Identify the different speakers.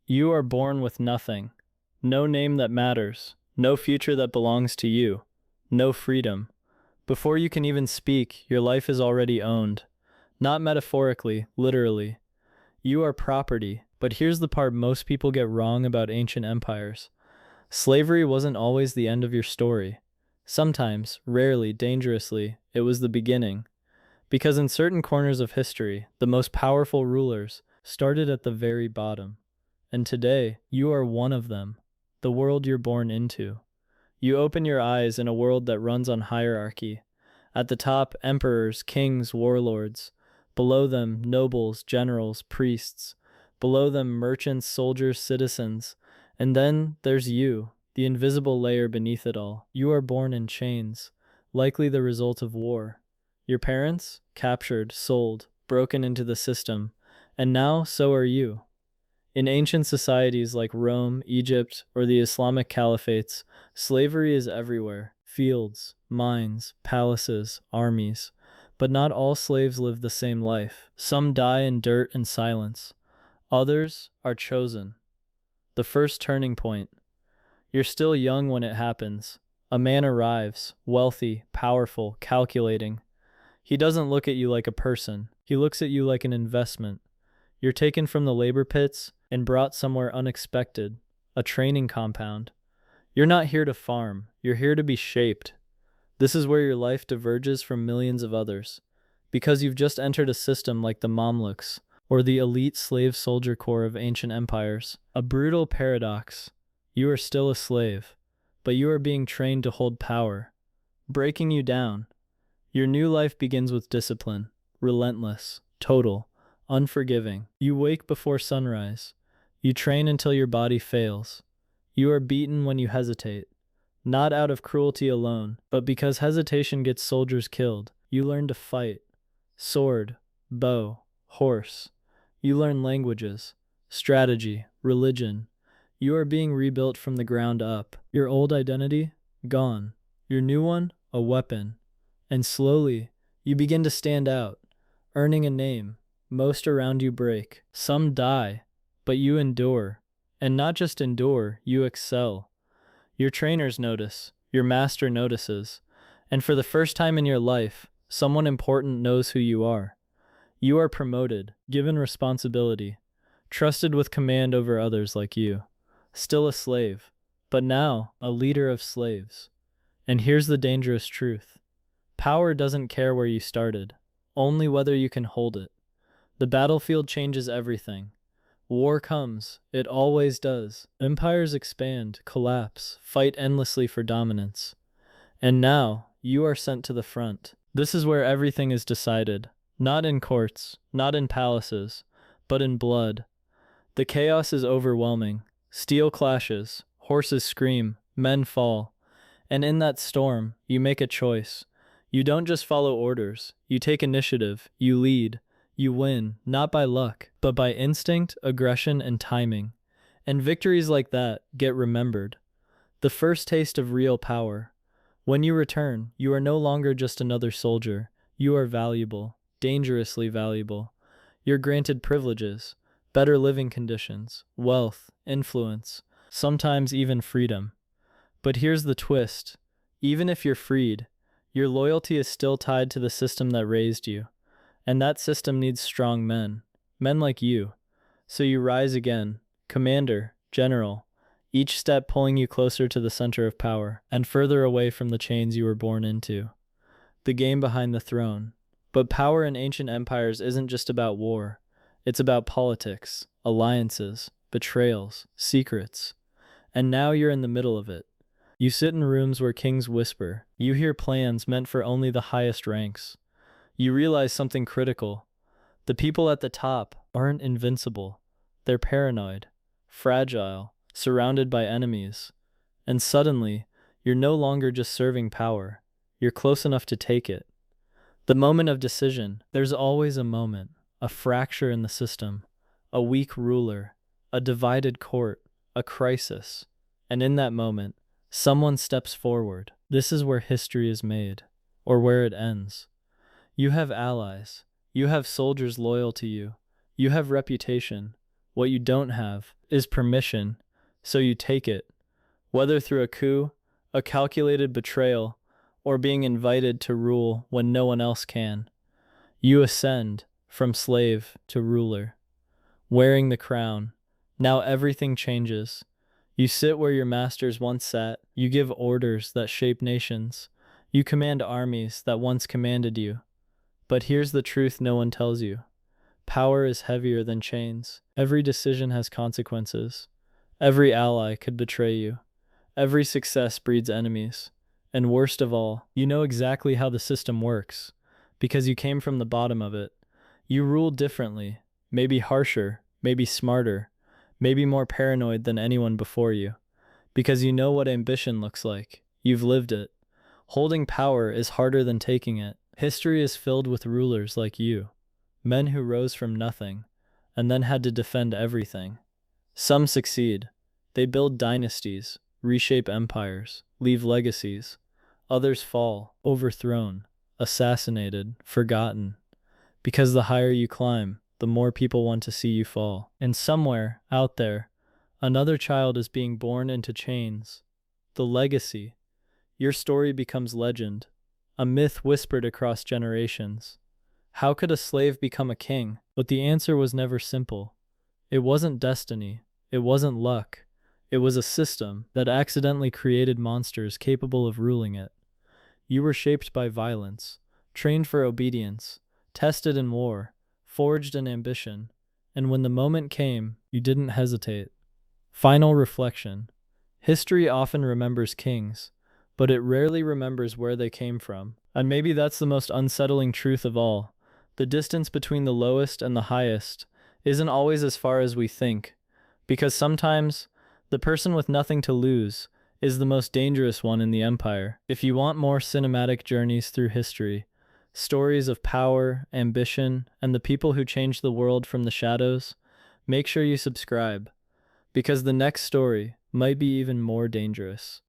Speaker 1: You are born with nothing. No name that matters. No future that belongs to you. No freedom. Before you can even speak, your life is already owned. Not metaphorically, literally. You are property. But here's the part most people get wrong about ancient empires. Slavery wasn't always the end of your story. Sometimes, rarely, dangerously, it was the beginning. Because in certain corners of history, the most powerful rulers started at the very bottom. And today, you are one of them, the world you're born into. You open your eyes in a world that runs on hierarchy. At the top, emperors, kings, warlords. Below them, nobles, generals, priests. Below them, merchants, soldiers, citizens. And then there's you, the invisible layer beneath it all. You are born in chains, likely the result of war. Your parents? Captured, sold, broken into the system. And now, so are you. In ancient societies like Rome, Egypt, or the Islamic caliphates, slavery is everywhere. Fields, mines, palaces, armies. But not all slaves live the same life. Some die in dirt and silence. Others are chosen. The first turning point. You're still young when it happens. A man arrives, wealthy, powerful, calculating. He doesn't look at you like a person. He looks at you like an investment. You're taken from the labor pits and brought somewhere unexpected, a training compound. You're not here to farm. You're here to be shaped. This is where your life diverges from millions of others. Because you've just entered a system like the Mamluks, or the elite slave soldier corps of ancient empires. A brutal paradox. You are still a slave, but you are being trained to hold power, breaking you down. Your new life begins with discipline, relentless, total, unforgiving. You wake before sunrise. You train until your body fails. You are beaten when you hesitate, not out of cruelty alone, but because hesitation gets soldiers killed. You learn to fight. Sword, bow, horse. You learn languages, strategy, religion. You are being rebuilt from the ground up. Your old identity? Gone. Your new one? A weapon. And slowly, you begin to stand out, earning a name. Most around you break. Some die, but you endure. And not just endure, you excel. Your trainers notice. Your master notices. And for the first time in your life, someone important knows who you are. You are promoted, given responsibility, trusted with command over others like you. Still a slave, but now a leader of slaves. And here's the dangerous truth. Power doesn't care where you started, only whether you can hold it. The battlefield changes everything. War comes, it always does. Empires expand, collapse, fight endlessly for dominance. And now, you are sent to the front. This is where everything is decided. Not in courts, not in palaces, but in blood. The chaos is overwhelming. Steel clashes, horses scream, men fall. And in that storm, you make a choice. You don't just follow orders. You take initiative. You lead. You win, not by luck, but by instinct, aggression, and timing. And victories like that get remembered. The first taste of real power. When you return, you are no longer just another soldier. You are valuable, dangerously valuable. You're granted privileges, better living conditions, wealth, influence, sometimes even freedom. But here's the twist. Even if you're freed, your loyalty is still tied to the system that raised you. And that system needs strong men, men like you. So you rise again, commander, general, each step pulling you closer to the center of power and further away from the chains you were born into. The game behind the throne. But power in ancient empires isn't just about war. It's about politics, alliances, betrayals, secrets. And now you're in the middle of it. You sit in rooms where kings whisper. You hear plans meant for only the highest ranks. You realize something critical. The people at the top aren't invincible. They're paranoid, fragile, surrounded by enemies. And suddenly, you're no longer just serving power. You're close enough to take it. The moment of decision. There's always a moment, a fracture in the system, a weak ruler, a divided court, a crisis. And in that moment, someone steps forward. This is where history is made, or where it ends. You have allies. You have soldiers loyal to you. You have reputation. What you don't have is permission, so you take it, whether through a coup, a calculated betrayal, or being invited to rule when no one else can. You ascend from slave to ruler, wearing the crown. Now everything changes. You sit where your masters once sat. You give orders that shape nations. You command armies that once commanded you. But here's the truth no one tells you. Power is heavier than chains. Every decision has consequences. Every ally could betray you. Every success breeds enemies. And worst of all, you know exactly how the system works, because you came from the bottom of it. You rule differently, maybe harsher, maybe smarter, maybe more paranoid than anyone before you, because you know what ambition looks like. You've lived it. Holding power is harder than taking it. History is filled with rulers like you, men who rose from nothing, and then had to defend everything. Some succeed. They build dynasties, reshape empires, leave legacies. Others fall, overthrown, assassinated, forgotten. Because the higher you climb, the more people want to see you fall. And somewhere, out there, another child is being born into chains. The legacy. Your story becomes legend, a myth whispered across generations. How could a slave become a king? But the answer was never simple. It wasn't destiny. It wasn't luck. It was a system that accidentally created monsters capable of ruling it. You were shaped by violence, trained for obedience, tested in war, forged in ambition, and when the moment came, you didn't hesitate. Final reflection. History often remembers kings, but it rarely remembers where they came from. And maybe that's the most unsettling truth of all. The distance between the lowest and the highest isn't always as far as we think, because sometimes the person with nothing to lose is the most dangerous one in the empire. If you want more cinematic journeys through history, stories of power, ambition, and the people who changed the world from the shadows, make sure you subscribe, because the next story might be even more dangerous.